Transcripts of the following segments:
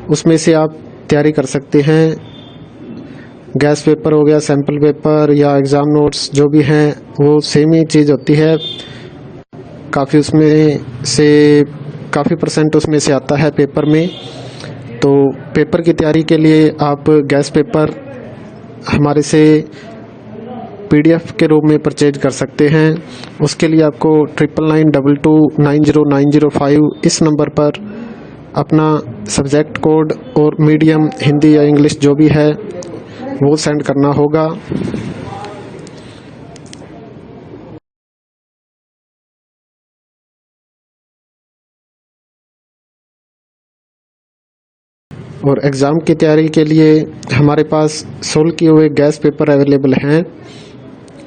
उसमें से आप तैयारी कर सकते हैं। गैस पेपर हो गया, सैम्पल पेपर या एग्ज़ाम नोट्स जो भी हैं वो सेम ही चीज़ होती है। काफ़ी उसमें से काफ़ी परसेंट उसमें से आता है पेपर में। तो पेपर की तैयारी के लिए आप गैस पेपर हमारे से PDF के रूप में परचेज कर सकते हैं। उसके लिए आपको 9992290905 इस नंबर पर अपना सब्जेक्ट कोड और मीडियम हिंदी या इंग्लिश जो भी है वो सेंड करना होगा। और एग्ज़ाम की तैयारी के लिए हमारे पास सोल्व किए हुए गैस पेपर अवेलेबल हैं।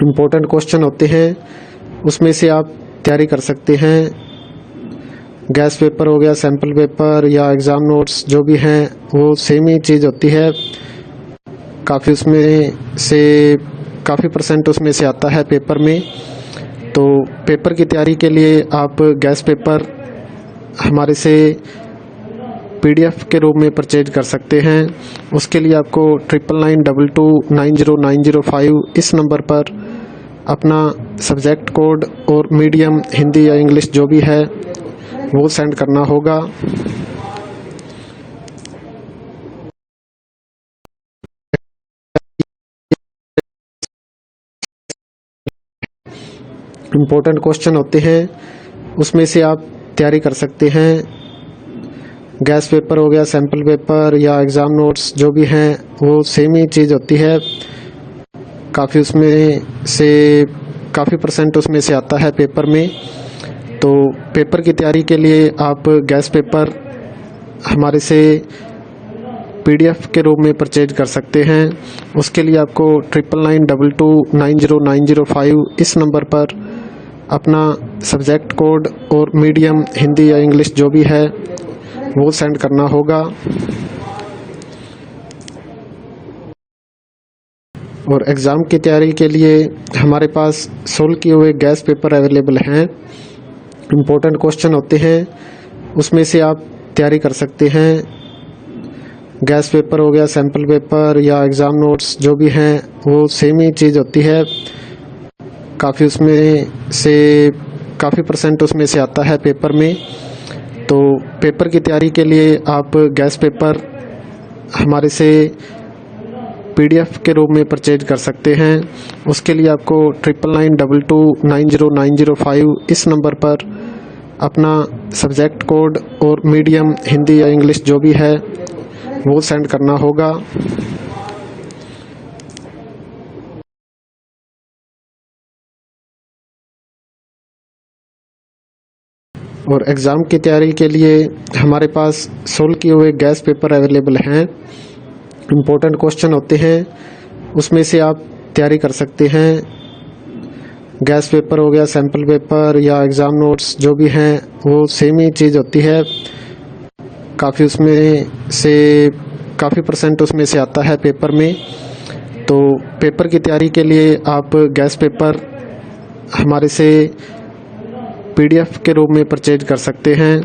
इम्पोर्टेंट क्वेश्चन होते हैं, उसमें से आप तैयारी कर सकते हैं। गैस पेपर हो गया, सैम्पल पेपर या एग्ज़ाम नोट्स जो भी हैं वो सेम ही चीज़ होती है। काफ़ी उसमें से काफ़ी परसेंट उसमें से आता है पेपर में। तो पेपर की तैयारी के लिए आप गैस पेपर हमारे से PDF के रूप में परचेज कर सकते हैं। उसके लिए आपको 9992290905 इस नंबर पर अपना सब्जेक्ट कोड और मीडियम हिंदी या इंग्लिश जो भी है वो सेंड करना होगा। इम्पोर्टेंट क्वेश्चन होते हैं, उसमें से आप तैयारी कर सकते हैं। गैस पेपर हो गया, सैम्पल पेपर या एग्ज़ाम नोट्स जो भी हैं वो सेम ही चीज़ होती है। काफ़ी उसमें से काफ़ी परसेंट उसमें से आता है पेपर में। तो पेपर की तैयारी के लिए आप गैस पेपर हमारे से PDF के रूप में परचेज कर सकते हैं। उसके लिए आपको 9992290905 इस नंबर पर अपना सब्जेक्ट कोड और मीडियम हिंदी या इंग्लिश जो भी है वो सेंड करना होगा। और एग्ज़ाम की तैयारी के लिए हमारे पास सोल्व किए हुए गैस पेपर अवेलेबल हैं। इम्पोर्टेंट क्वेश्चन होते हैं, उसमें से आप तैयारी कर सकते हैं। गैस पेपर हो गया, सैम्पल पेपर या एग्ज़ाम नोट्स जो भी हैं वो सेम ही चीज़ होती है। काफ़ी उसमें से काफ़ी परसेंट उसमें से आता है पेपर में। तो पेपर की तैयारी के लिए आप गैस पेपर हमारे से PDF के रूप में परचेज कर सकते हैं। उसके लिए आपको 9992290905 इस नंबर पर अपना सब्जेक्ट कोड और मीडियम हिंदी या इंग्लिश जो भी है वो सेंड करना होगा। और एग्ज़ाम की तैयारी के लिए हमारे पास सोल्व किए हुए गैस पेपर अवेलेबल हैं। इम्पोर्टेंट क्वेश्चन होते हैं, उसमें से आप तैयारी कर सकते हैं। गैस पेपर हो गया, सैम्पल पेपर या एग्ज़ाम नोट्स जो भी हैं वो सेम ही चीज़ होती है। काफ़ी उसमें से काफ़ी परसेंट उसमें से आता है पेपर में। तो पेपर की तैयारी के लिए आप गैस पेपर हमारे से PDF के रूप में परचेज कर सकते हैं।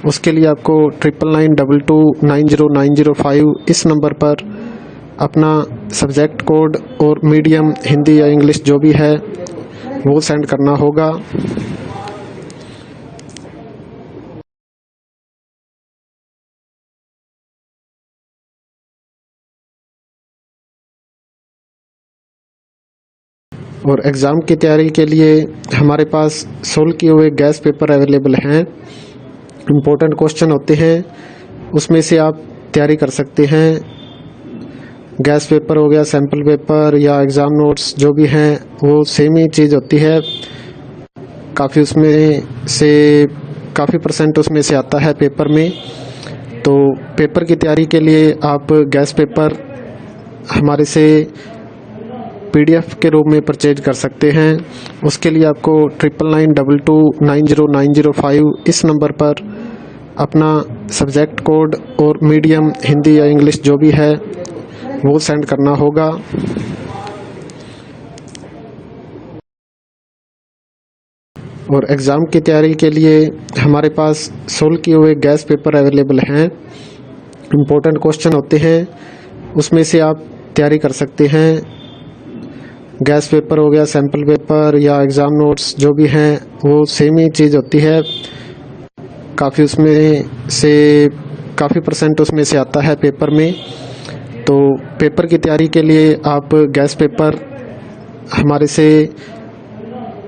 उसके लिए आपको 9992290905 इस नंबर पर अपना सब्जेक्ट कोड और मीडियम हिंदी या इंग्लिश जो भी है वो सेंड करना होगा। और एग्ज़ाम की तैयारी के लिए हमारे पास सोल्व किए हुए गैस पेपर अवेलेबल हैं। इम्पोर्टेंट क्वेश्चन होते हैं, उसमें से आप तैयारी कर सकते हैं। गैस पेपर हो गया, सैम्पल पेपर या एग्ज़ाम नोट्स जो भी हैं वो सेम ही चीज़ होती है। काफ़ी उसमें से काफ़ी परसेंट उसमें से आता है पेपर में। तो पेपर की तैयारी के लिए आप गैस पेपर हमारे से PDF के रूप में परचेज कर सकते हैं। उसके लिए आपको 9992290905 इस नंबर पर अपना सब्जेक्ट कोड और मीडियम हिंदी या इंग्लिश जो भी है वो सेंड करना होगा। और एग्ज़ाम की तैयारी के लिए हमारे पास सोल्व किए हुए गैस पेपर अवेलेबल हैं। इम्पोर्टेंट क्वेश्चन होते हैं, उसमें से आप तैयारी कर सकते हैं। गैस पेपर हो गया, सैम्पल पेपर या एग्ज़ाम नोट्स जो भी हैं वो सेम ही चीज़ होती है। काफ़ी परसेंट उसमें से आता है पेपर में। तो पेपर की तैयारी के लिए आप गैस पेपर हमारे से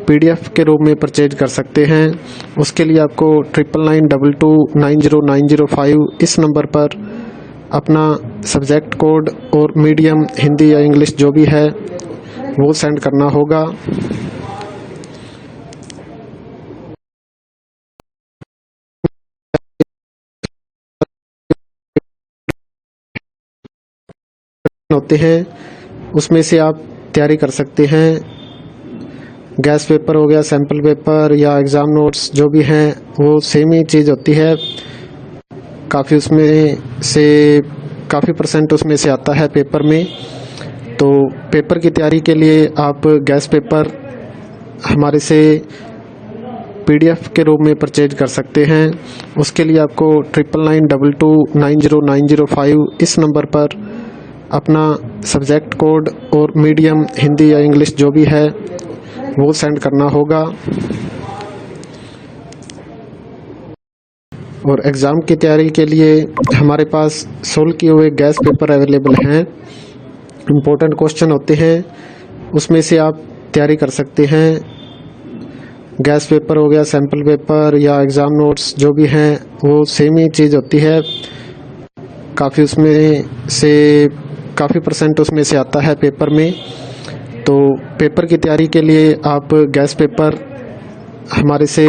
PDF के रूप में परचेज कर सकते हैं। उसके लिए आपको 9992290905 इस नंबर पर अपना सब्जेक्ट कोड और मीडियम हिंदी या इंग्लिश जो भी है वो सेंड करना होगा। होते हैं उसमें से आप तैयारी कर सकते हैं। गैस पेपर हो गया, सैम्पल पेपर या एग्ज़ाम नोट्स जो भी हैं वो सेम ही चीज़ होती है। काफ़ी परसेंट उसमें से आता है पेपर में। तो पेपर की तैयारी के लिए आप गैस पेपर हमारे से PDF के रूप में परचेज कर सकते हैं। उसके लिए आपको 9992290905 इस नंबर पर अपना सब्जेक्ट कोड और मीडियम हिंदी या इंग्लिश जो भी है वो सेंड करना होगा। और एग्ज़ाम की तैयारी के लिए हमारे पास सोल्व किए हुए गैस पेपर अवेलेबल हैं। इम्पोर्टेंट क्वेश्चन होते हैं, उसमें से आप तैयारी कर सकते हैं। गैस पेपर हो गया, सैम्पल पेपर या एग्ज़ाम नोट्स जो भी हैं वो सेम ही चीज़ होती है। काफ़ी परसेंट उसमें से आता है पेपर में। तो पेपर की तैयारी के लिए आप गैस पेपर हमारे से